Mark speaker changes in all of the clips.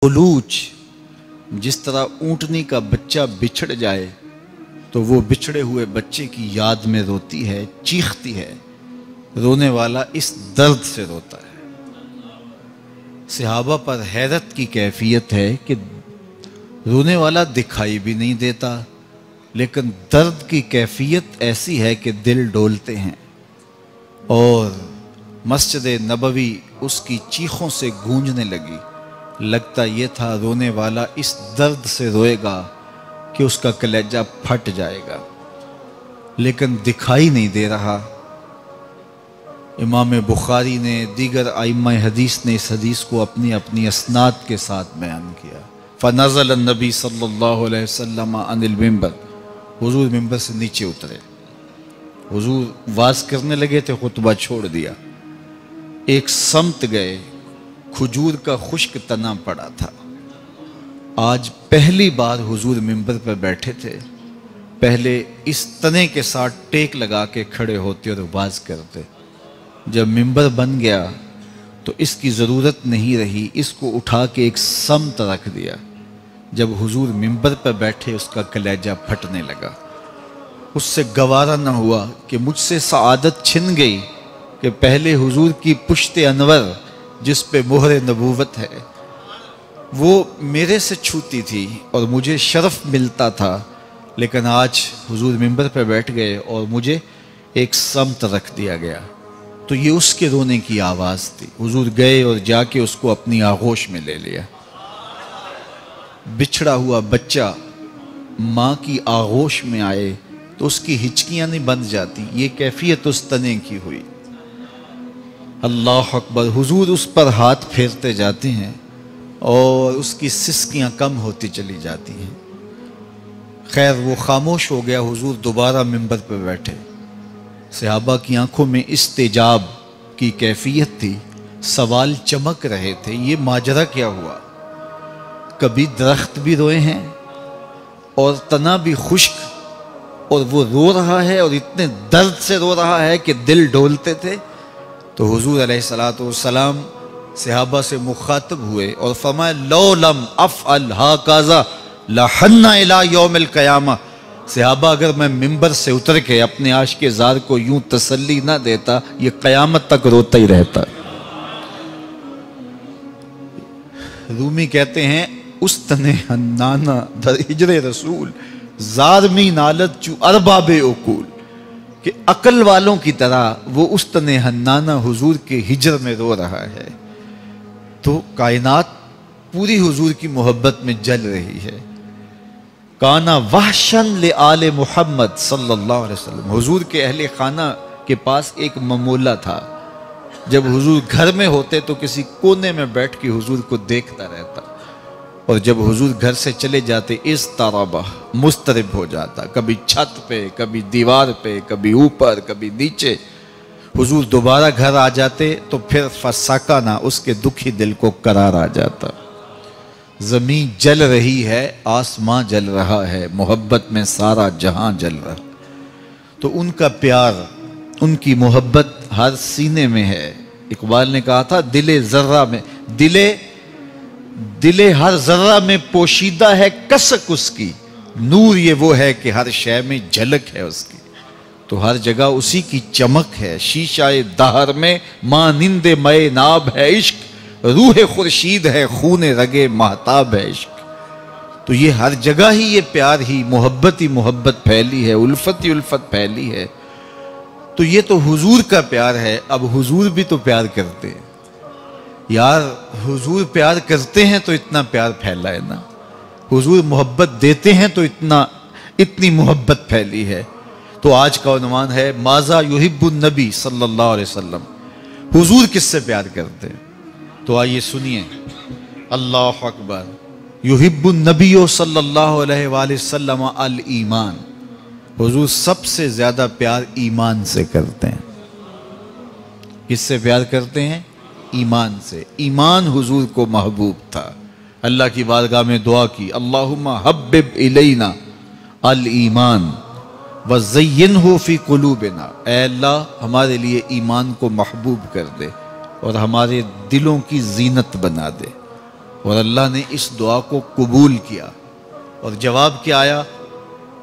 Speaker 1: بلوچ جس طرح اونٹنی کا بچہ بچھڑ جائے تو وہ بچھڑے ہوئے بچے کی یاد میں روتی ہے، چیختی ہے۔ رونے والا اس درد سے روتا ہے۔ صحابہ پر حیرت کی کیفیت ہے کہ رونے والا دکھائی بھی نہیں دیتا، لیکن درد کی کیفیت ایسی ہے کہ دل ڈولتے ہیں، اور مسجد نبوی اس کی چیخوں سے گونجنے لگی۔ لگتا یہ تھا رونے والا اس درد سے روئے گا کہ اس کا کلیجہ پھٹ جائے گا، لیکن دکھائی نہیں دے رہا۔ امام بخاری نے، دیگر ائمہ حدیث نے اس حدیث کو اپنی اپنی اسناد کے ساتھ بیان کیا۔ فنزل النبی صلی اللہ علیہ وسلم عن المنبر، حضور ممبر سے نیچے اترے، حضور واز کرنے لگے تھے، خطبہ چھوڑ دیا، ایک سمت گئے، کھجور کا خشک تنا پڑا تھا۔ آج پہلی بار حضور ممبر پر بیٹھے تھے، پہلے اس تنے کے ساتھ ٹیک لگا کے کھڑے ہوتے اور واز کرتے۔ جب ممبر بن گیا تو اس کی ضرورت نہیں رہی، اس کو اٹھا کے ایک سمت رکھ دیا۔ جب حضور ممبر پر بیٹھے اس کا کلیجہ پھٹنے لگا۔ اس سے گوارا نہ ہوا کہ مجھ سے سعادت چھن گئی کہ پہلے حضور کی پشت انور جس پہ مہر نبوت ہے وہ میرے سے چھوتی تھی اور مجھے شرف ملتا تھا، لیکن آج حضور ممبر پہ بیٹھ گئے اور مجھے ایک سمت رکھ دیا گیا۔ تو یہ اس کے رونے کی آواز تھی۔ حضور گئے اور جا کے اس کو اپنی آغوش میں لے لیا۔ بچھڑا ہوا بچہ ماں کی آغوش میں آئے تو اس کی ہچکیاں نہیں بند جاتی، یہ کیفیت اس تنے کی ہوئی۔ اللہ اکبر، حضور اس پر ہاتھ پھیرتے جاتے ہیں اور اس کی سسکیاں کم ہوتی چلی جاتی ہیں۔ خیر وہ خاموش ہو گیا، حضور دوبارہ ممبر پہ بیٹھے۔ صحابہ کی آنکھوں میں استجاب کی کیفیت تھی، سوال چمک رہے تھے، یہ ماجرا کیا ہوا؟ کبھی درخت بھی روئے ہیں اور تنا بھی خشک، اور وہ رو رہا ہے اور اتنے درد سے رو رہا ہے کہ دل ڈولتے تھے۔ تو حضور علیہ الصلوۃ والسلام صحابہ سے مخاطب ہوئے اور فرمایا لو لم افعل ھکذا لحن الی یوم القیامہ، صحابہ اگر میں ممبر سے اتر کے اپنے عاشق زار کو یوں تسلی نہ دیتا، یہ قیامت تک روتا ہی رہتا۔ رومی کہتے ہیں استن حنانہ در ہجر رسول زارمی نالت چو ارباب عقول، کہ عقل والوں کی طرح وہ استن حنانہ حضور کے ہجر میں رو رہا ہے۔ تو کائنات پوری حضور کی محبت میں جل رہی ہے۔ کانا وحشن لآل محمد صلی اللہ علیہ وسلم، حضور کے اہل خانہ کے پاس ایک ممولہ تھا۔ جب حضور گھر میں ہوتے تو کسی کونے میں بیٹھ کے حضور کو دیکھتا رہتا، اور جب حضور گھر سے چلے جاتے اضطربہ، مضطرب ہو جاتا، کبھی چھت پہ، کبھی دیوار پہ، کبھی اوپر، کبھی نیچے۔ حضور دوبارہ گھر آ جاتے تو پھر فسکنا، اس کے دکھی دل کو قرار آ جاتا۔ زمین جل رہی ہے، آسمان جل رہا ہے، محبت میں سارا جہاں جل رہا۔ تو ان کا پیار، ان کی محبت ہر سینے میں ہے۔ اقبال نے کہا تھا دل ذرہ میں، دل ہر ذرہ میں پوشیدہ ہے کسک اس کی، نور یہ وہ ہے کہ ہر شے میں جھلک ہے اس کی۔ تو ہر جگہ اسی کی چمک ہے۔ شیشہ دہر میں مانند مے ناب ہے عشق، روح خورشید ہے خون رگے مہتاب ہے عشق۔ تو یہ ہر جگہ ہی یہ پیار ہی محبت پھیلی ہے، الفت ہی الفت پھیلی ہے۔ تو یہ تو حضور کا پیار ہے، اب حضور بھی تو پیار کرتے ہیں یار، حضور پیار کرتے ہیں تو اتنا پیار پھیلا ہے نا، حضور محبت دیتے ہیں تو اتنی محبت پھیلی ہے۔ تو آج کا عنوان ہے ماذا یحب النبی صلی اللہ علیہ وسلم، حضور کس سے پیار کرتے ہیں؟ تو آئیے سنیے۔ اللہ اکبر، یحب النبی صلی اللہ علیہ وآلہ وسلم الایمان، حضور سب سے زیادہ پیار ایمان سے کرتے ہیں۔ کس سے پیار کرتے ہیں؟ ایمان سے۔ ایمان حضور کو محبوب تھا۔ اللہ کی بارگاہ میں دعا کی اللہم حبب الینا الایمان وزینہ فی قلوبنا، اے اللہ ہمارے لیے ایمان کو محبوب کر دے اور ہمارے دلوں کی زینت بنا دے۔ اور اللہ نے اس دعا کو قبول کیا، اور جواب کیا آیا؟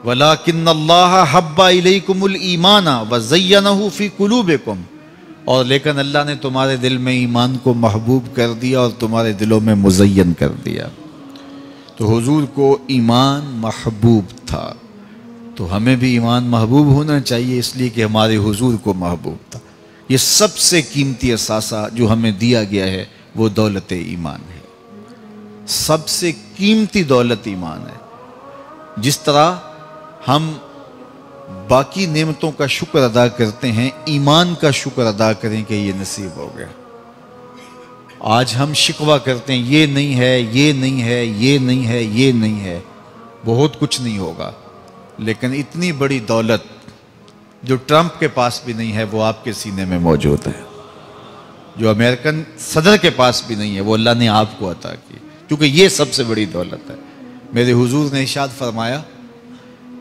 Speaker 1: وَلَٰكِنَّ اللَّهَ حَبَّ إِلَيْكُمُ الْإِيمَانَ وَزَيَّنَهُ فِي قُلُوبِكُمْ، اور لیکن اللہ نے تمہارے دل میں ایمان کو محبوب کر دیا اور تمہارے دلوں میں مزین کر دیا۔ تو حضور کو ایمان محبوب تھا، تو ہمیں بھی ایمان محبوب ہونا چاہیے، اس لیے کہ ہمارے حضور کو محبوب تھا۔ یہ سب سے قیمتی اثاثہ جو ہمیں دیا گیا ہے وہ دولت ایمان ہے، سب سے قیمتی دولت ایمان ہے۔ جس طرح ہم باقی نعمتوں کا شکر ادا کرتے ہیں، ایمان کا شکر ادا کریں کہ یہ نصیب ہو گیا۔ آج ہم شکوہ کرتے ہیں یہ نہیں ہے، یہ نہیں ہے، یہ نہیں ہے، یہ نہیں ہے، بہت کچھ نہیں ہوگا، لیکن اتنی بڑی دولت جو ٹرمپ کے پاس بھی نہیں ہے وہ آپ کے سینے میں موجود ہے، جو امریکن صدر کے پاس بھی نہیں ہے وہ اللہ نے آپ کو عطا کی، کیونکہ یہ سب سے بڑی دولت ہے۔ میرے حضور نے ارشاد فرمایا،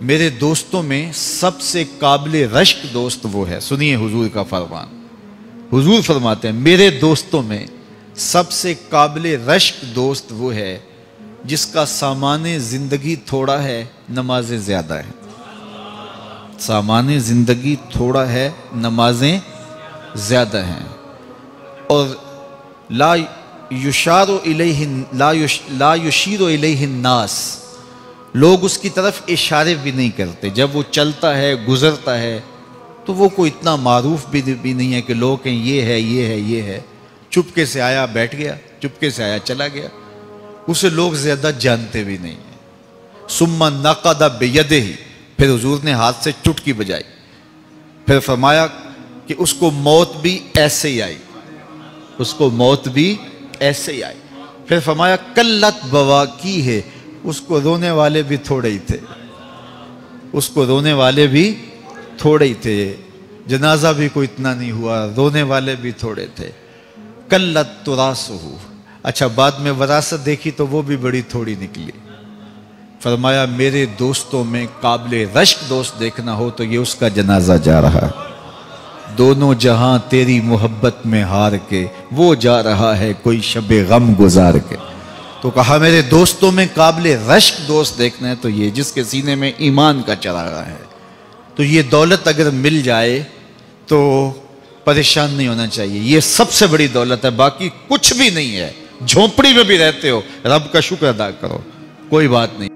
Speaker 1: میرے دوستوں میں سب سے قابل رشک دوست وہ ہے۔ سنیے حضور کا فرمان، حضور فرماتے ہیں میرے دوستوں میں سب سے قابل رشک دوست وہ ہے جس کا سامان زندگی تھوڑا ہے، نمازیں زیادہ ہیں۔ سامان زندگی تھوڑا ہے، نمازیں زیادہ ہیں، اور لا یشیر الیہ الناس، لوگ اس کی طرف اشارے بھی نہیں کرتے، جب وہ چلتا ہے گزرتا ہے تو وہ کوئی اتنا معروف بھی نہیں ہے کہ لوگ کہیں یہ ہے یہ ہے یہ ہے، چپکے سے آیا بیٹھ گیا، چپکے سے آیا چلا گیا، اسے لوگ زیادہ جانتے بھی نہیں ہیں۔ ثم نقد بیدہ، پھر حضور نے ہاتھ سے چٹکی بجائی، پھر فرمایا کہ اس کو موت بھی ایسے ہی آئی، اس کو موت بھی ایسے ہی آئی، پھر فرمایا قلت بواکی ہے، اس کو رونے والے بھی تھوڑے ہی تھے، اس کو رونے والے بھی تھوڑے ہی تھے، جنازہ بھی کوئی اتنا نہیں ہوا، رونے والے بھی تھوڑے تھے۔ قلت تراثہ، اچھا بعد میں وراثت دیکھی تو وہ بھی بڑی تھوڑی نکلی۔ فرمایا میرے دوستوں میں قابل رشک دوست دیکھنا ہو تو یہ اس کا جنازہ جا رہا ہے، دونوں جہاں تیری محبت میں ہار کے، وہ جا رہا ہے کوئی شب غم گزار کے۔ تو کہا میرے دوستوں میں قابل رشک دوست دیکھنا ہے تو یہ جس کے سینے میں ایمان کا چراغاں ہے۔ تو یہ دولت اگر مل جائے تو پریشان نہیں ہونا چاہیے، یہ سب سے بڑی دولت ہے، باقی کچھ بھی نہیں ہے۔ جھونپڑی میں بھی رہتے ہو، رب کا شکر ادا کرو، کوئی بات نہیں۔